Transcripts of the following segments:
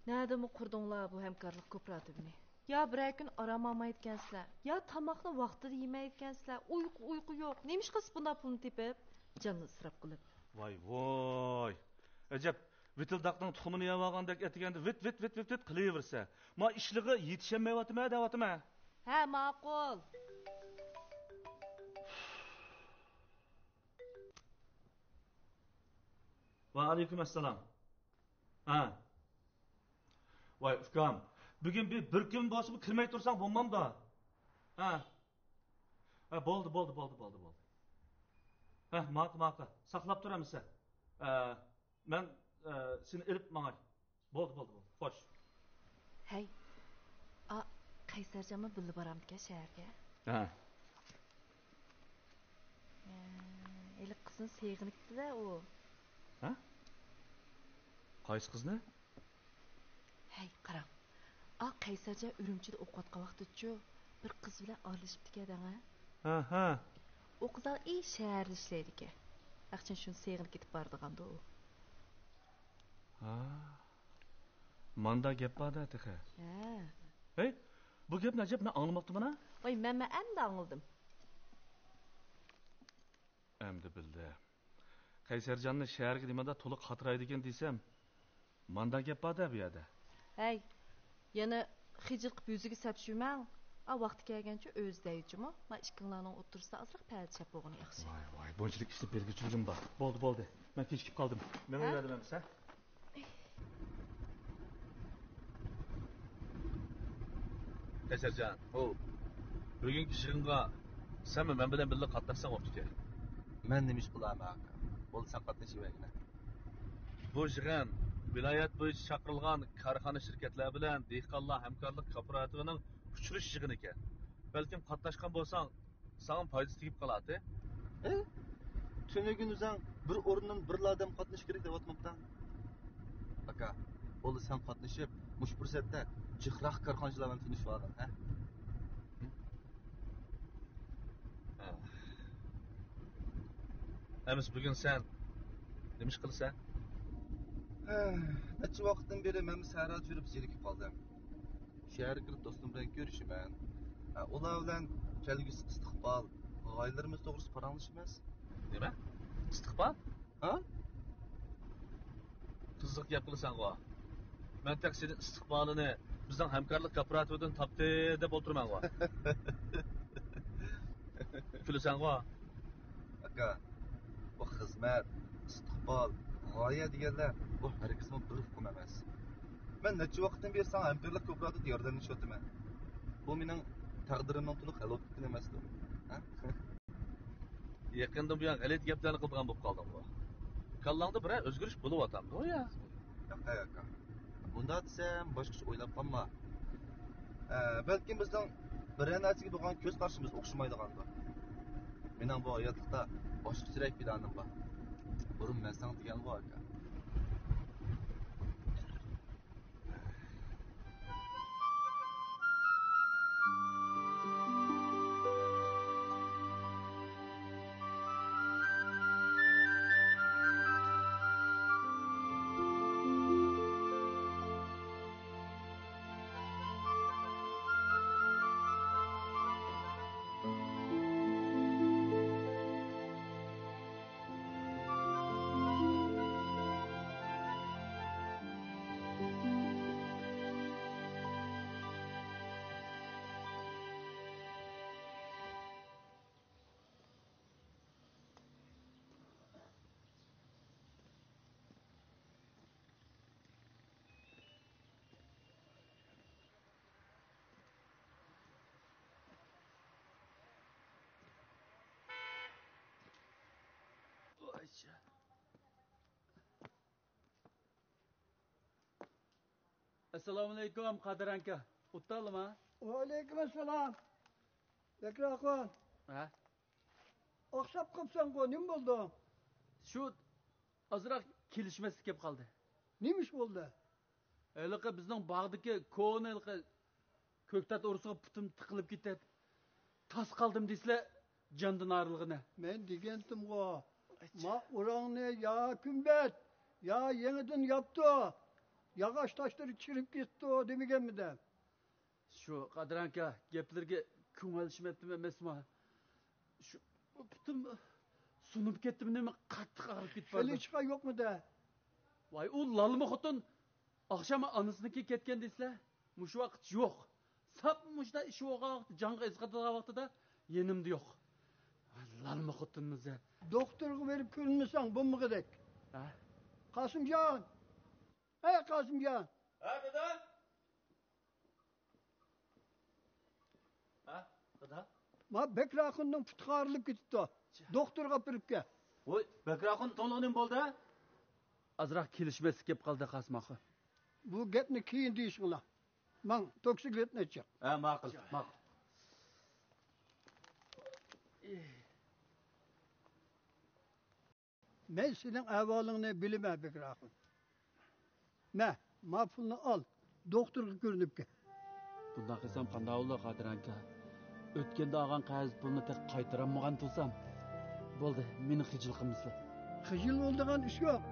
Nerede mi kurdunlar bu hemkarlık kooperatifini? Ya bir gün aramayetkensiler, ya tamakni vaqtida yemayetkensiler, uyku yok. Neymiş kız bunda pulni tepib, canını ısraf qilib. Voy. Acab vitildaqning tuxumini yeb olgandek etiganda vit qilaversa, ma ishlig'i yetishmayaptimi, deyaptimi? Ha, ma'qul. Va alaykum assalom. Ha. Voy ukam, bugun bir kun bosib kirmay tursang bo'lmamda. Ha. Ha, bo'ldi. Ha, maqa. Saqlab turamiz. Men seni ilib mangay. Bo'ldi. Xo'sh. Hey, Qaysarjanmi bilib boramdikan shaharga? Ha. Eli qizini sevg'inibdi-da u. Ha? Qaysi qizni? Hey, qarang. Qaysarjon Urumchida o'qiyotgan vaqtida bir qiz bilan aralashibdi-da. Ha. O qizlar shaharda ishlaydi ekan. Aqchin shuni sevg'inib ketib bordiganda u. Ha. Manda gap borda tiqa. Ha. Hey, bu gap najab men anglamabdiman-a? Voy, men endi angladim. Endi bildi. Qaysarjonni shaharga demada to'liq xotiraydi ekan desam, manda gap borda bu yerda. Hey, yana xijil qilib yuziga sapshumang. Vaqti kelgancha o'zdaychimi? Men ikkinlarning o'tirsida azroq palchap bo'lgani yaxshi. Voy, bunchalik ishlab berguchiligim bor. Bo'ldi. Men kechikib qoldim. Men o'yladim, ha? Qaysarjon, bugungi yig'inga senmi men bilan birga qatnashsang o'pti. Men nima ish qilaman aka? Bo'lsa qatnashmayman. Bu yig'in viloyat bo'yicha chaqirilgan korxona shirkatlar bilan dehqonlar hamkorlik kooperativining uchirish yig'ini ekan. Balkim qatnashgan bo'lsang, sana foydasi tegib qoladi. Tunigun o'zing bir o'rindan bir odam qatnash kerak deb aytmoqdan. Aka, bo'lsa sen qatnashib, mush fursatda jiqroq korxonachilar bilan tanishib olding, ha? Emis bugün sen nima ish qilsan? Necha vaqtdan beri men saharada yurib zerikib qoldim. Shaharga kirib do'stim bilan ko'rishiman. Ular bilan kelgusi istiqbol, g'oyalarimiz to'g'risida paranglashamiz. Nima? Istiqbol? Ha? Qiziq gap qilasan-ku. Men tek sening istiqbolini bizning hamkorlik kooperatividan topdi deb o'tirman-ku. Kulasan-ku. Aka, bu xizmat, istiqbol, g'oya deganlar bu hargizmi bir hukm emas. Men necha vaqtdan beri sana hamkorlik kooperativida yordamlashyapman. Bu mening taqdirimning to'liq hal etgan emasdi. Ha? Yaqinda bu g'alat gaplarni qilgan bo'lib qolding bu. Kallangda bir o'zgarish bo'lyapti ya. Yo'q, aka. Bunda desam boshqacha o'ylab qolma. Balki bizning bir narsaga bo'lgan ko'z qarashimiz o'xshamaydigandir. Mening bu hayotlikda boshqacharoq planim bor. Burun men sana degan bu aka. Assalomu alaykum Qadir aka. O'tdingmi? Va alaykum assalom. Yakroqon. Ha? O'xshab qopsan-ku, nima bo'ldi? Shu azroq kelishmaslik kelib qoldi. Nima ish bo'ldi? Eliqi bizning bog'dagi ko'nilqi ko'ktat ursiga putim tiqilib ketib, tas qoldim deslar, jondan ayrılg'ini. Men degandim-ku, ma urangni ya kunbat, ya yangidan yapdi. Yağış taşları çirip gitti o demegen mi de? Şu Qadiranka gaplarga ko'ngilishmayaptimi emasmi? Shu putim sunib ketdimi nima qattiq og'rib ketib qoldi. Feliçka yok mu de? Voy, u lalma xotin oqshom anisiniki ketgan deysizlar. Mush vaqt yo'q. Sap mushda ish bo'lgan vaqt, jonga izg'atgan vaqtida yenimda yo'q. Lalma xotinimiz. Doktorga verip görünmesen bu mu gidek? Ha? Kasımcan. Hey Kasımcan. Ha, dada? Ha, dada? Ma Bekrakın'dan futkarılıp gitti. Doktorga verip gel. Voy, Bekrakın to'liq bo'ldi? Azroq kelishmasi kelib qoldi Qasmoqi. Bu gapni keyin deyishinglar. Man toksiklet netecek. Ha, ma'qul, ma'qul. Ben senin ahvalını bilmem Bekrakın. Ne? Ma pulunu al. Doktorga görünüp gel. Bunda qilsam qanday bo'ladi Qadiranka? O'tganda olgan qarz pulni tek qaytarolmagan bo'lsam, bo'ldi, meni xijil qilmaslar. Hıcıl olduğun iş yok.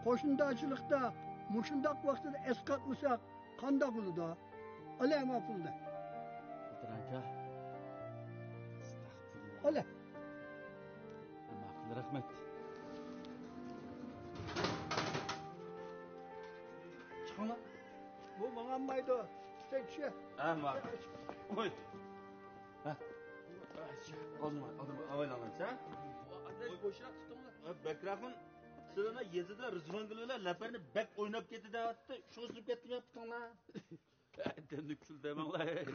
Koşundacılıkta, muşundak vaktinde eskatmışsak, kanda bulu da. Ale ma pulda. Qadiranka. Astagfirullah. Ale. Ma'qul, rahmat. Chiqinglar. Bu bana maydı. Sen şey. Ha, ma'qul. Voy. Ha. Oldum, avaylangan sen. Qo'shroq tutinglar. Bekrakın sizlarga yezida Rizvon bilan laparni bek o'ynab ketdi deyapti. Shuni suzib ketdimi putinglar? Demlik sil demanglar.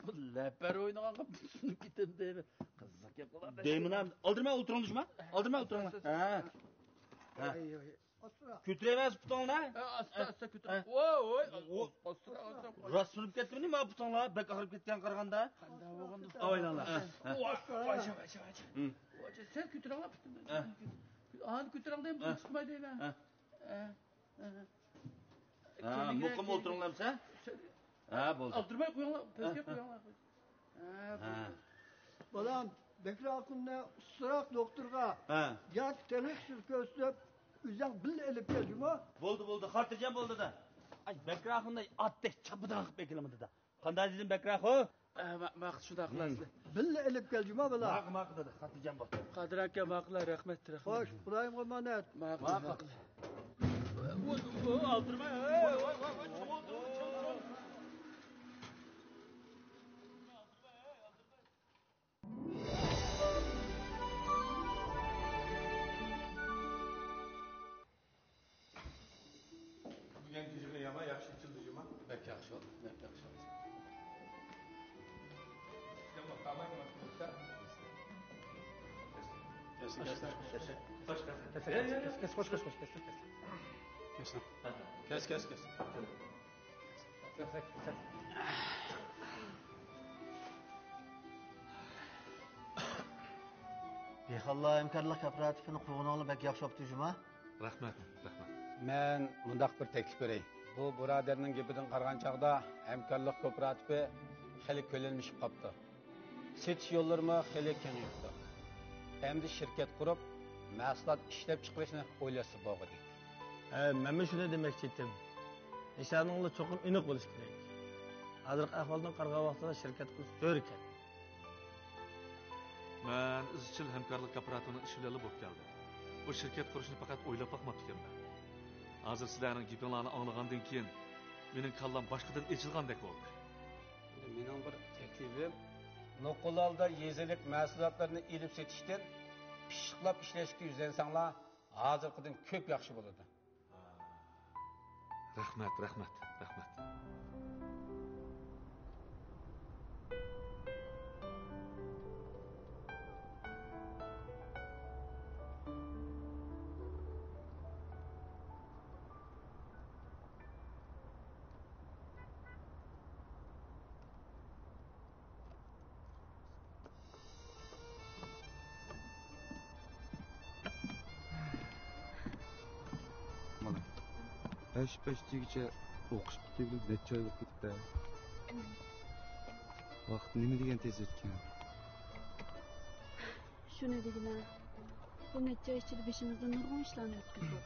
Bu lapar o'ynaganga tushunib ketim deymi? Qiziq gap bo'ladi. Deyman, oldirma o'tiringizmi? Oldirma o'tiringlar. Ha. Ha. Asra. Ko'tiraverasiz putinglar. Asta ko'tar. Voy, asta. Rost surib ketdimi nima putinglar? Bek og'rib ketgan qaraganda. Qanday bo'lganda? Avaylanlar. Voy, sen ko'taranglar putimni. Ani ko'tarangda ham chiqmaydinglar. Ha, muqim o'tiringlarsa? Ha, bo'ldi. Aldirmay qo'yinglar, pastga qo'yinglar. Ha. Balam, Bekrakın'la ısırak doktorga. Ha. Yak telik sürkösüp, üzden bil elip geldim ha. Bo'ldi, xotirjam bo'ldi da. Ay, Bekrakında atdek çapıdan qilib bekilamadi da. Qanday dedim Bekrakho? Maqt shunday qilasizlar. Bil elip geldim ha balam. Ma'qul dedi, xotirjam bo'l. Qodir aka, maqullar, rahmat. Hoş, burayım emanet. Maqul. Aldırma. Bugun kechga yama yaxshi childijima. Bek yaxshi oldu. Bek yaxshi oldu. Yama qamay qilsa. Kes. Bexalla imkonlik kooperatifini qurganinglar bak yaxshi bo'pti juma. Rahmat. Men mundaq bir teklif beray. Bu birodarning gapidan qarag'an chaqda hamkorlik kooperatifi xili ko'linishib qopti. Setish yo'llarimi xili kengayibdi. Endi shirkat qurib, mahsulot ishlab chiqarishni o'ylasa bo'g'idi. Men shuni demoqchi edim. Ishoninglar cho'qim aniq bo'lish kerak. Hozirgi ahvoldan qarag'an vaqtida shirkat qurish zo'r ekan. Men izchil hamkorlik kooperativini ishlayli bo'lib keldim. Bu shirkat qurishni faqat o'ylab boqmabdi men. Hozir sizlarning gapinglarni anglagandan keyin mening kallam boshqadan echilgandek bo'ldi. Mening bir taklifim Noqolalda yezilik mahsulotlarni elib setishdan pishiqlab ishlashga yuzlansanglar, hozirgidan ko'p yaxshi bo'ladi. Rahmat. Besh-beshligicha o'qish bitirib necha oy bo'lib ketibdi. Vaqt nima degan tez o'tgan. Shuni degina. Bu necha ichida beshimizda nurg'un ishlarni o'tkazdik.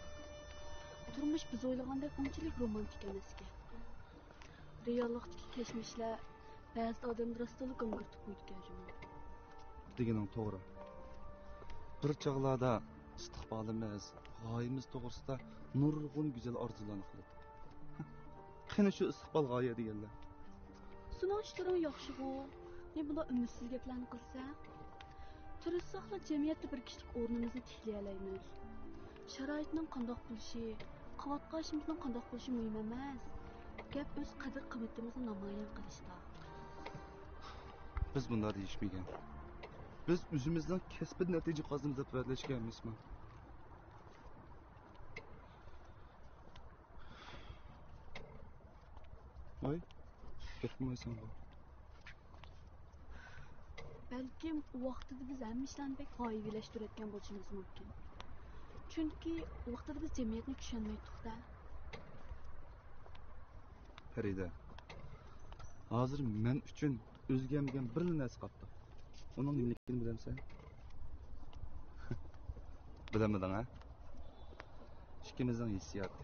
Turmuş biz o'ylagandek unchalik romantik emas ekan. Reallikdagi keşmişler ba'zi odamni rostalik o'ngirtib qo'ydi ekan. Deganing to'g'ri. Bir chog'larda istiqbolimiz, g'oyamiz to'g'risida nurg'un go'zal orzularni qiladi. Qani shu istiqbol g'oya deganlar. Sunan ishlaring yaxshi-ku. Ne bular ümitsiz gaplarni qilsa? Tirishsaqla jamiyatda bir kishilik o'rnimizni tiklay olamiz. Sharoitning qandoq bo'lishi, qavatqashimizning qandoq bo'lishi muhim emas. Gap o'z qadr-qimmatimizni namoyon qilishda. Biz bunda deyishmagan. Biz o'zimizdan kasb natija qozonib deb va'dalashganmizmi? Voy, gapmaysan bu. Balkim u vaqtida biz hamma ishlarni bek g'oyivlashtirayotgan bo'lishimiz mumkin. Chunki u vaqtida biz jamiyatni tushunmaydik-da. Farida, hozir men uchun o'zgarmagan bir narsa qoldi. Uning nimaligini bilamsan? Bilamading, ha? Ikkimizning hissiyoti.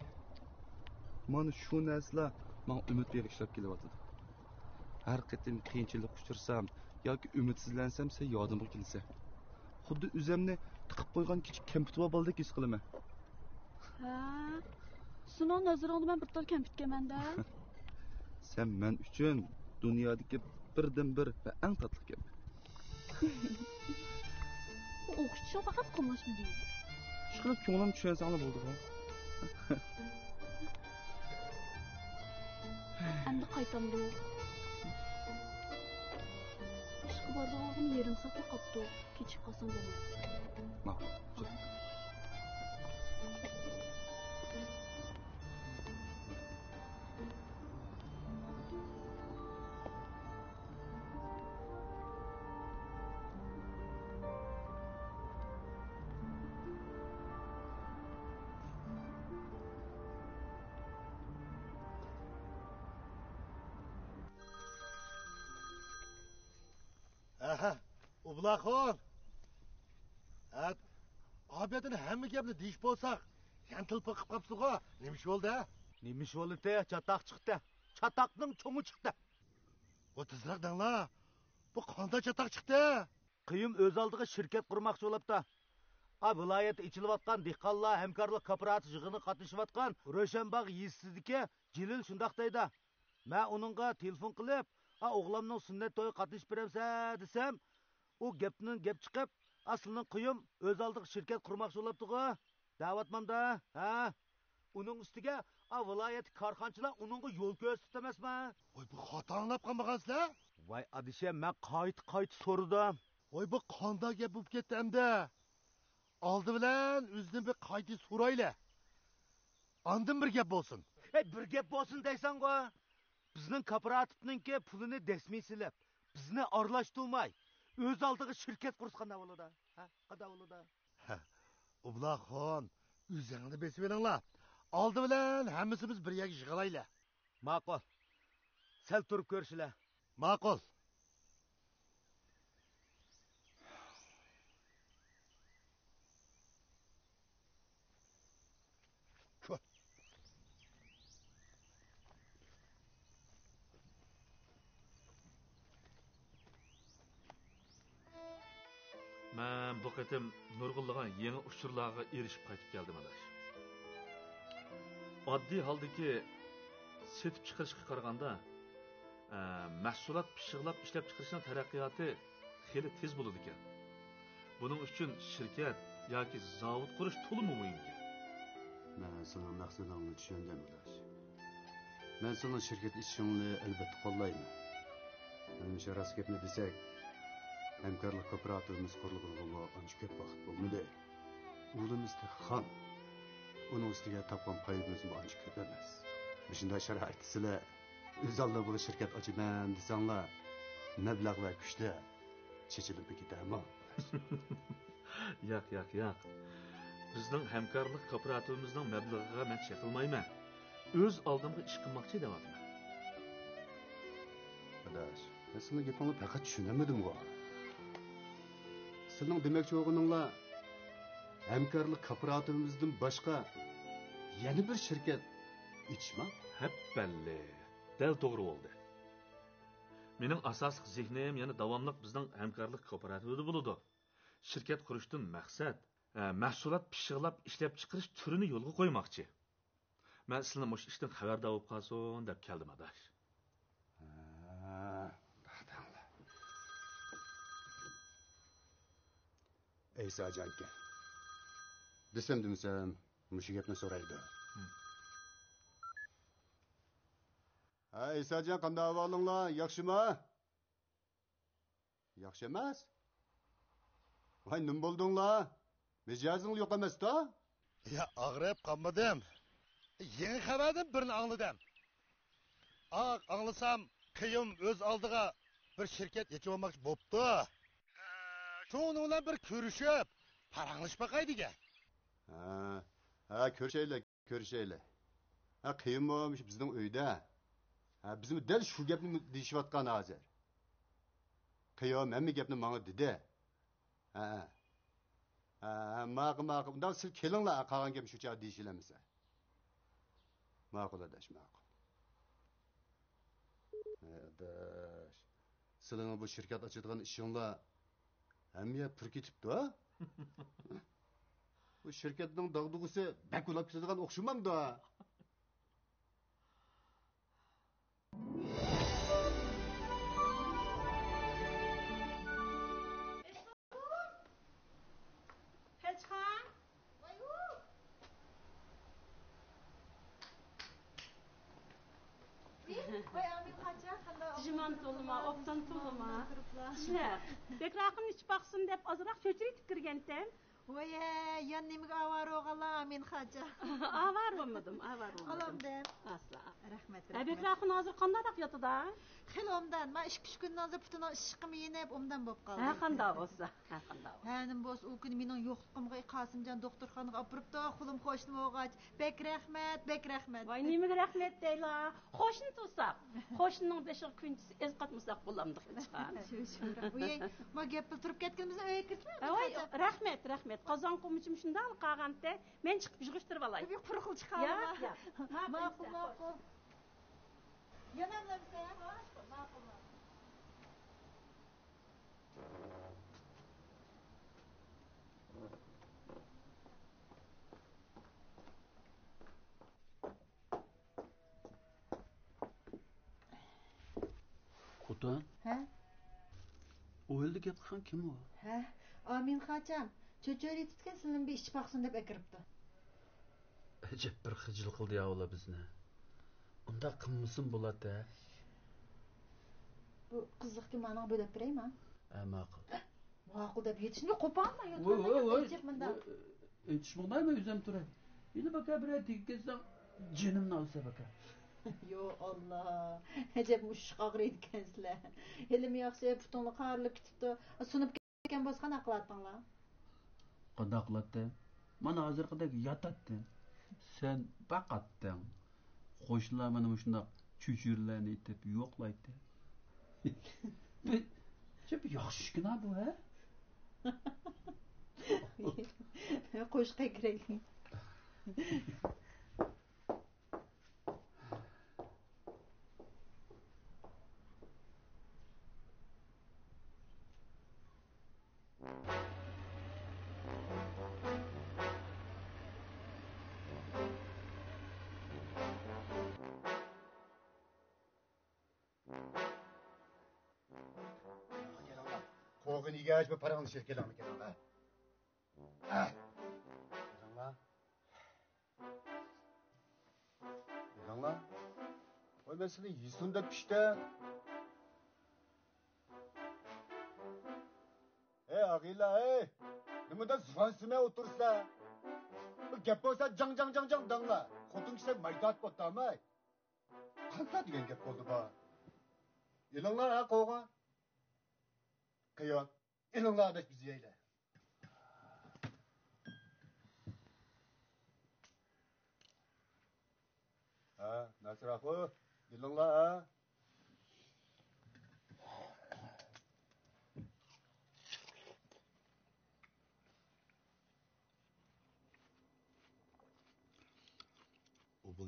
Mana shu narsalar menga umid berishib kelyapti. Har qatim qiyinchilik uchursam yoki umidsizlansam sen yodimga kelsa. Xuddi o'zimni tiqib qo'ygan kichik kompyuter bo'ldek his qilaman. Ha? Sunon nazarimda men bir tal kompyutermanda. Sen men uchun dunyodagi birdan-bir va eng tatli gap. Bu o'qishchi faqat qilmashmi deydi. Ishqilib ko'nglim tushunsanlar bo'ldi-ku. Endi qaytamdi. İşqi bardağını yarım saatla qapdı. Keçib qalsam bo'lmaydi. Ma'qul. Aha, Ublaxon. Abiyatini hamma gapni deyish bo'lsak, sen tilpi qilib qapsiz-ku. Nima ish bo'ldi? Nima ish bo'ldi? Chataq chiqdi. Chataqning cho'ngi chiqdi. O tezroq dangla. Bu qanday chataq chiqdi? Qiyim o'z oldiga shirkat qurmoqchi bo'libdi. Viloyat ichilayotgan dehqonlar hamkorlik kooperativ yig'ini qatnashayotgan Ro'shanbog' yezsidagi Jilil shundoq deydi. Men uningga telefon qilib, o'g'limning sunnat to'yi qatnashib beramsa desam, u gapning gap chiqib, aslining Qiyim o'z oldiga shirkat qurmoqchi bo'libdi-ku. Da'vatmanda, ha? Uning ustiga viloyat korxonchilar uningga yo'l ko'rsatdi emasmi? Voy bu xato anglab qolmagansizlar? Voy adisha, men qayt so'radim. Voy bu qanday gap bo'lib ketdi endi? Oldi bilan o'zini bir qayta so'raylar. Ondan bir gap bo'lsin. Bir gap bo'lsin deysan-ku. Bizning kooperativninki pulini desmay silib, bizni aralashtirmay, o'z oldiga shirkat qurishgan bo'ladi. Ha, qanday bo'ladi? Ublaxon, o'zingni besib beringlar. Oldi bilan hammasimiz bir yerga yig'ilaylar. Ma'qul. Sal turib ko'rishlar. Ma'qul. Men bu qatim nurg'unlagan yangi uchurlarga erishib qaytib keldim adash. Oddiy holdagi setib chiqarishga qaraganda, mahsulot pishiqlab ishlab chiqarishning taraqqiyoti xeli tez bo'ladi ekan. Buning uchun shirkat yoki zavod qurish to'liq muhim ekan. Men sening maqsadingni tushundim adash. Men sening shirkat ishingni albatta qo'llayman. Men sharas gapni desak, hamkorlik kooperativimiz qurilganiga ancha ko'p vaqt bo'lmadi. O'limizda xon. Uning ustiga topgan foydamiz ancha ko'p emas. Shunday sharoit sizlar o'z oldiga bu shirkat ochaman desanglar, mablag' va kuchda chechilib ketadimi? Yo'q. Bizning hamkorlik kooperativimizning mablag'iga men chaqilmayman. O'z oldimga ish qilmoqchi deyapman. Adash, men sening gapingni faqat tushunamadim-ku. Sening demoqchi bo'lganinglar hamkorlik kooperativimizdan boshqa yana bir shirkat ichma? Hep belli. Del to'g'ri bo'ldi. Mening asosiy zehnim yana davomliq bizning hamkorlik kooperativida bo'ladi. Shirkat qurishdan maqsad mahsulot pishiqlab ishlab chiqarish turini yo'lga qo'ymoqchi. Men sizlarni mush ishdan xabardor bo'lib qolsin deb keldim adash. Eysajonga. Desam, mushu gapni so'raydi. Ha, Eysajon, qanday ahvolinglar? Yaxshimi? Yaxshi emas? Voy, nim bo'ldinglar? Mijozing yo'q emas-da? Ya, og'rib qolmadim. Yeni xabardan birini angladim. Anglasam, qiyim o'z oldiga bir shirkat yechib olmoqchi bo'pti. Şunu bilan bir ko'rishib, paranglashmaqay degan. Ha, ko'rishaylik. Ha, qiyin bo'lmish bizning uyda. Ha, bizim dal shu gapni deyishayotgan hozir. Qiyom hamma gapni menga dedi. Ma'qul. Undan siz kelinglar, qolgan gap shu joyda deyishilamiz. Ma'qul adash, ma'qul. Adash. Sizlarning bu shirkat ochadigan ishinglar hamma pir ketibdi-a? Bu shirkatning dag'dug'isi bakulab ketadigan o'xshamamda. Jiman to'lima, obdan to'lima. Ishlar. Bekraqim ichib baqsin deb ozroq cho'chirib kirgandim. Voy, yan nimaga avaro o'g'ala Amin xoja. Avaro bo'lmadim. Olamdim. Asla. Rahmat. Bekraqim hozir qanday yotida? Xilomdan, men 2-3 kundan sonra butun ishqim yenib, umdan bo'lib qoldi. Qanday bo'lsa, qanday. Hanim bo'lsa, u kun mening yo'qligimga Qosimjon doktorxonaga olib boribdi, qo'lim qo'shnim o'g'ach. Bek rahmat. Voy, nimaga rahmat deyla? Qo'shni tursaq. Qo'shnining beshiga kunchisi ez qatmasak bo'lamdi chiqar. Shu. Voy, men gap turib ketganimizda uyga kiribman. Voy, rahmat. Qozon qumchim shunday qolganda, men chiqib yig'ishtirib olay. Bir quruqil chiqaraman. Ma'qul. Yanamlamsa, ma'qul. Kutan? Ha? O elde gap qilgan kim o? Ha, Amin xocham. Cho'chori tutgan sizlarni bir ichib baqsin deb akiribdi. Ajab bir xijil qildi ya ular bizni. Unda qilmasin bo'ladi. Bu qiziqki meni bo'lib beraymi? Ma'qul. Ma'qul deb yetishni qo'panma yotganda. Yetishmoqdaymi o'zim turay. Endi baka bir tekkizsam jinimni olsa baka. Yo Allah. Ajab mushuk og'riydi ekansilar. Elim yaxshi putunni qarilib ketibdi. Sunib ketgan bo'lsa qana qilatdinglar? Qanday qilatdi? Mana hozirgidek yotatdi. Sen baqatding. Qo'shnilar mana shunday chuchurlarni etib yo'qlaydi. Chep yaxshigina bu, ha? Qo'shqa kiraylik. Qo'g'in egach bir paranglashib kelamiz kelinglar. Kelinglar. Voy men seni yisunda pishda. Ag'ila, nimadan suvansimay o'tirsa? Bu gap bo'lsa jang danglar. Xotin kishi maydat bo'tamay. Qanday degan gap bo'ldi bu? Elinglar qo'g'in. Qiyon. Elinglar adash bizni yeylar. Nasraxu, elinglar.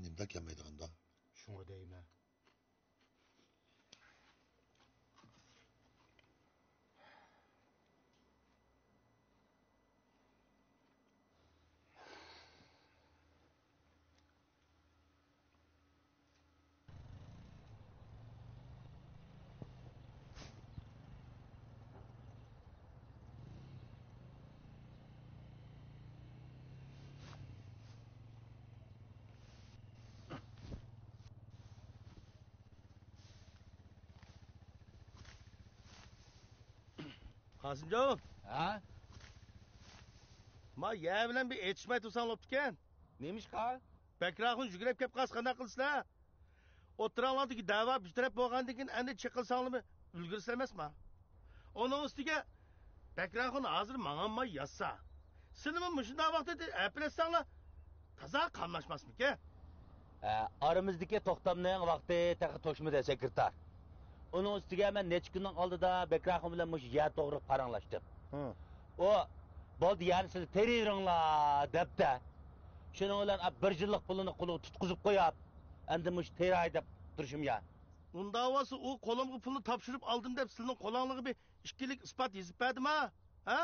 nimda kelmaydiganda. Şunu deyme. Qasımcan. Ha? Ma ya bilan bir etishmay tursan bo'ptikan. Neymiş ka? Bakraqun yugurib kelib qas qanday qilsizlar? O'tiranglardagi da'vo bitirib bo'lgandan keyin endi chiqilsanglarmi ulgursizlar emasmi? Onun ustiga Bakraqun hozir manganmay yozsa. Sizlarmi mushunday vaqtda aplasanglar toza qamlashmasmiki? Aramızdaki to'xtamning vaqti taqa to'shmadi sekretar. Onun ustiga men necha kunning oldida Bakraqun bilan mush yer to'g'ri paranglashdim. O bo'ldi yani siz teriringlar debdi. Shuning bilan 1 yillik pulini qo'liga tutqizib qo'yib, endi mush teray deb turishim ya. Unda olsa o qo'limga pulni topshirib oldim deb sizning qo'lingizga bir ikkilik isbot yozib berdimi? Ha?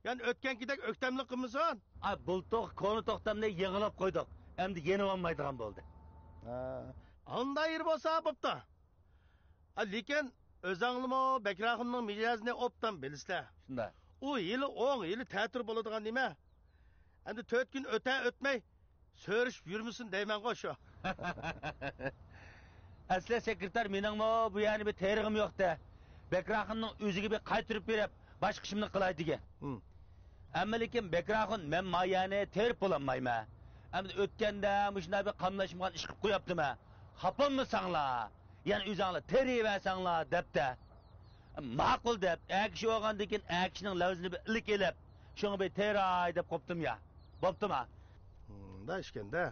Yani o'tgankidek o'ktamlik qilmasin. Bultoq konu to'xtamni yig'ilib qo'ydik. Endi yeni olmaydigan bo'ldi. Anda yer bo'lsa bo'pti. Lekin o'zingizmi Bakraqunning mijozini obdan bilisizlar. Shunday. O yili 10 yili ta'tir bo'ladigan nima? Endi 4 kun o'tmay so'rishib yurmisin deyman-ku shu. Asli sekretar meningmi bu yani bir terig'im yo'qda. Bakraqunning o'ziga bir qaytirib berib, boshqa ishimni qilay degan. Ammo lekin Bakraqun men mayani terib bo'lolmayman. Endi o'tganda mushunday bir qamlashmagan ish qilib qo'yaptimi? Xafanmisanglar? Yani o'zinglar teriversanglar debdi. Ma'qul deb, akshi olgandan keyin akshining lavzini bir ilik elib, shuni bir teray deb qo'pdim ya. Bo'ptimi? Da ishkanda.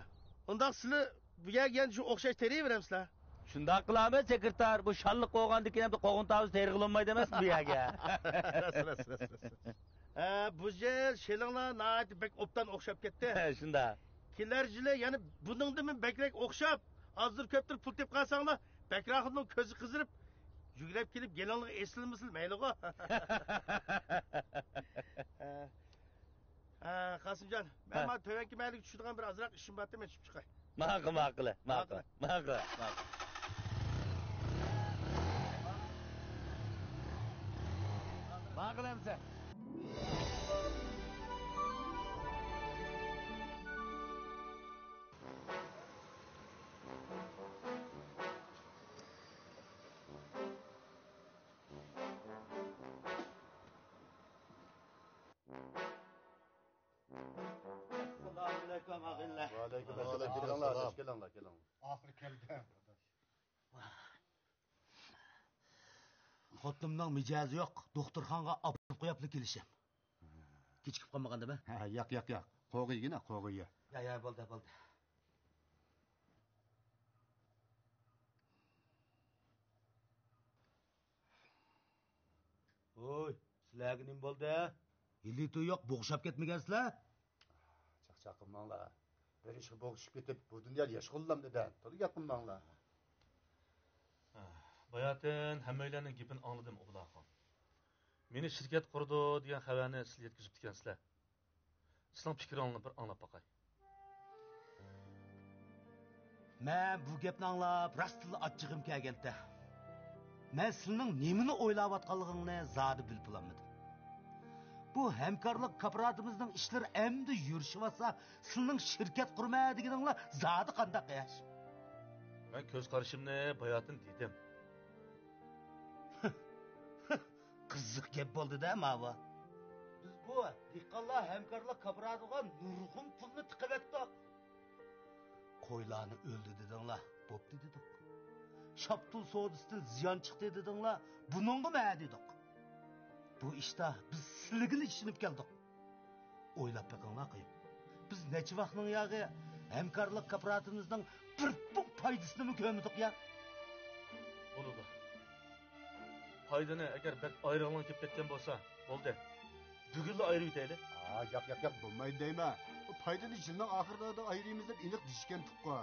Undaq sizlar bu yerga shu o'xshash terayveramsizlar. Shunday qilamiz sekretar, bu shalliq qo'ygandan keyin bir qo'g'in tavuz terg'ilmaydi emasmi bu yerga? Bu yer shelinglar nayt bek obdan o'xshab ketdi. Shunday. Kelar yili yani buningdan bekrak o'xshab, hozir ko'ptir pul tep qolsanglar, Bakraqunning ko'zi qizirib, yugurib kelib gelinglarga esilmisil mayligo. Qasımcan, ben ma tövenki maylik tushadigan bir azroq ishim bor, men tushib chiqay. Ma'qul. Ma'qul emsa. Kelinglar. Ahir keldim. Xotinimning mijozi yo'q. Doktorxonga olib qo'yibli kelishim. Kechikib qolmagandimi? Ha, yo'q. Qo'g'igina, qo'g'iga. Ya, bo'ldi. Oy, sizlarga nima bo'ldi? Yilito yo'q, bo'g'ishab ketmagansizlar? Chaqchaqilmanglar. Bir ishga bo'g'ishib ketib, bu dunyoda yashg'ullam dedim. To'g'ri gapirmanglar. Bayatın hammalarning gapini angladim Ubularxon. Meni shirkat qurdi degan xabarni sizga yetkazib dikansizlar. Sizning fikringizni bir anglab boqay. Men bu gapni anglab, rostla achchig'im kelganda. Men sizning nimani o'ylayotganligingni zodi bilib olmadim. Bu hamkorlik kooperativimizning ishlari endi yurishibsa, sizning shirkat qurma deganinglar zodi qanday qiyash? Men ko'z qarashimni Bayatın dedim. Qiziq gap bo'ldi-da, mava. Biz bu diqqatlar hamkorlik kooperativiga nurg'un pulni tiqavetdik. Qo'ylarni o'ldi dedinglar, bo'pti dedik. Shaptul sodisidan ziyon chiqdi dedinglar, buningga nima dedik? Bu ishda biz sizlarga ishinib keldik. O'ylab beqinglar qo'yib. Biz necha vaqtning yog'i hamkorlik kooperativimizning bir pul foydasini ko'rmadik ya. Bo'ladi. Foydani agar bak ayronlar kelib ketgan bo'lsa, bo'ldi. Bugunla ayirib yetaylik. Yo'q, bo'lmaydi deyman. Bu foydani yilning oxirida ayiramiz deb aniq dishgan tuqqa.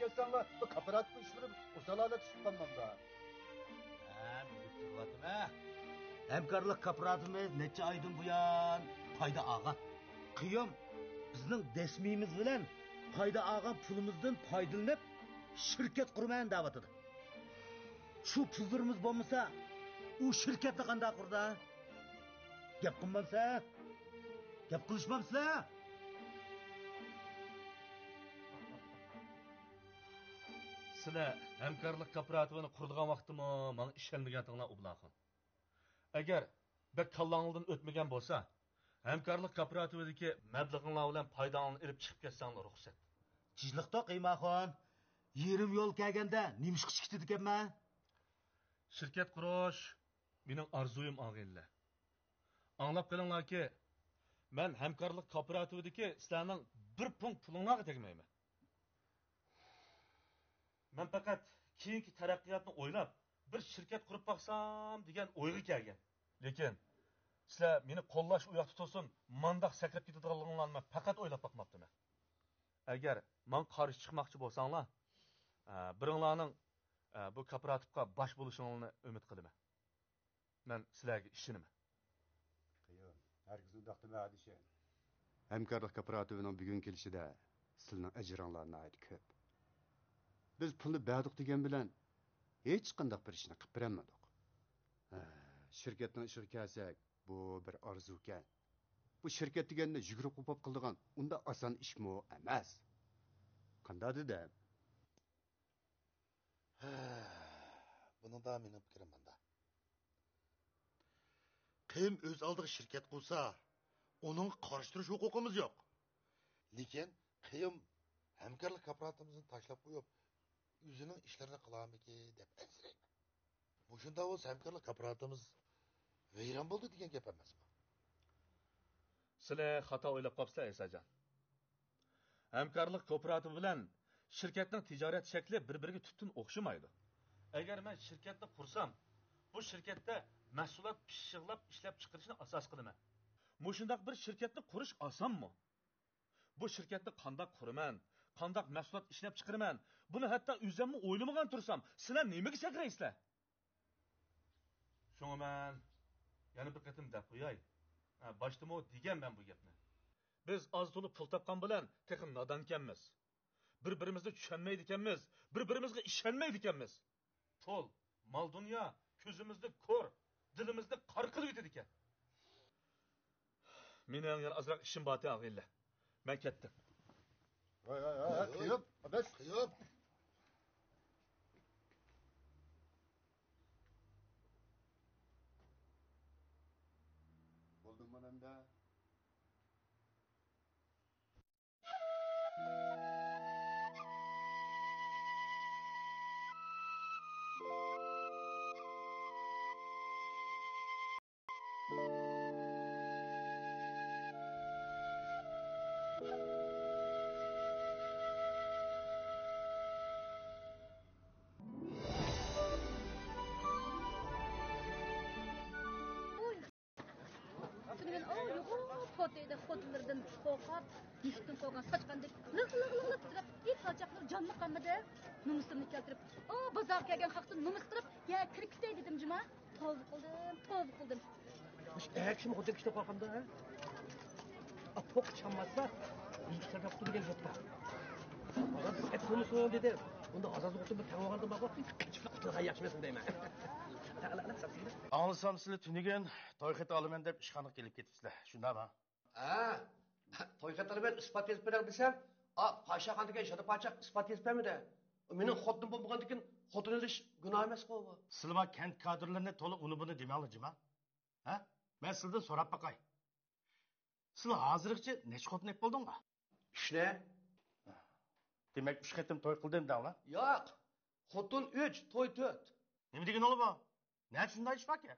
ketsenler bu kooperatif işleri usalala tutmam da. Hamkorlik kooperatimi necha oydan buyon Payda ağa. Qiyam bizning desmiyimiz bilan Payda ağa pulimizdan foydalanib shirkat qurman da'vatida. Shu pullarimiz bo'lmasa, u shirkatni qanday qurdi? Gap qilmamsa? Gap qilishmamsizlar? Sizlar hamkorlik kooperativini qurdigan vaqtimi, menga ishonmaganinglar Ublaxon. Agar bek kallangizdan o'tmagan bo'lsa, hamkorlik kooperatividagi mablag'inglar bilan foydanglarni olib chiqib ketsanglar ruxsat. Tijliqda Qiymaxon, yerim yo'l kelganda nimishqa chiqdi ekanman. Shirkat qurish mening orzuyim og'aylar. Anglab qolinglarki, men hamkorlik kooperativida sizlarning bir punkt pulinglarga tegmayman. Men faqat keyingi taraqqiyotni o'ylab, bir shirkat qurib baqsam degan o'yga kelgan. Lekin sizlar meni qo'llash u yoqda tursin, mandaq sakrab ketadiganliginglarni faqat o'ylab baqmabdiman. Agar men qarshi chiqmoqchi bo'lsanglar, biringlarning bu kooperativga bosh bo'lishinglarni umid qilaman. Men sizlarga ishonaman. Qiyin, hargiz undaq dema adishan. Hamkorlik kooperativining bugun kelishida sizning ajringlarni ayt ko'p. Biz pulni berdik degan bilan hech qanday bir ishni qilib bermadik. Shirkatning ishiga kelsak, bu bir orzu ekan. Bu shirkat deganni yugurib qo'pib qildigan, unda oson ishmi emas. Qanday dedi? Bunun da mening fikrim menda. Kim o'z oldiga shirkat qursa, uning qarshi turish huquqimiz yo'q. Lekin Qiyim hamkorlik kooperativimizni tashlab qo'yib, o'zining ishlarini qilamiki deb ansirayman. Bu shunda o'z hamkorlik kooperativimiz vayron bo'ldi degan gap emasmi? Sizlar xato o'ylab qopsizlar, Esajon. Hamkorlik kooperativi bilan shirkatning tijorat shakli bir-biriga tutun o'xshamaydi. Agar men shirkatni qursam, bu shirkatda mahsulot pishiqlab ishlab chiqarishni asos qilaman. Mushundaq bir shirkatni qurish osonmi? Bu shirkatni qanday quraman, qanday mahsulot ishlab chiqaraman, buni hatto o'zimni o'ylamagan tursam, sizlar nimaga sakraysizlar? Shunga men yana bir qatim deb qo'yay. Baştamo degan ben bu gapni. Biz az to'lib pul topgan bilan texim nodon ekanmiz. Bir-birimizni tushunmaydi ekanmiz, bir-birimizga ishonmaydi ekanmiz. Pul, mol dunyo ko'zimizni ko'r, dilimizni qor qilib yetadi ekan. Mening yana azroq ishim bor og'aylar. Men ketdim. Qiyib, abes. Qiyib. Buldum mananda. Xotinlardan qo'rqib, yishdan qo'rgan sochqandek lig titrab, it sochaqlar jonli qamida numusimni keltirib, bozor kelgan haqda numus qilib, ya kirib ketay dedim juma. Tavba qildim. Kim xuddi kishda qo'rqamda, ha? Poq chammasa, yigitlar turgan yo'qda. Faqat et numusini dedi. Unda azoz o'tib bir tavog'anda baqib, qilgan yaxshimasin deyman. Anlasam sizlar tunigan to'y xati olaman deb ishxonaga kelib ketibsizlar. Shundami? To'y xatalaman isbot etib berang desam, Paşa degan shoda pacha isbot etib bermadi. Mening xotinim bo'lgandan keyin xotin olish gunoh emas-ku bu. Sizlar kent kadrlarini to'liq uni buni demoqchimi? Ha? Men sizdan so'rab baqay. Sizlar hozirgacha necha xotin ep bo'ldinglar? 3 ne? Demak 3 xatim to'y qildim danglar? Yo'q. Xotin 3, to'y 4. Nima degan o'g'li bu? Ne shunday ish bor-ki?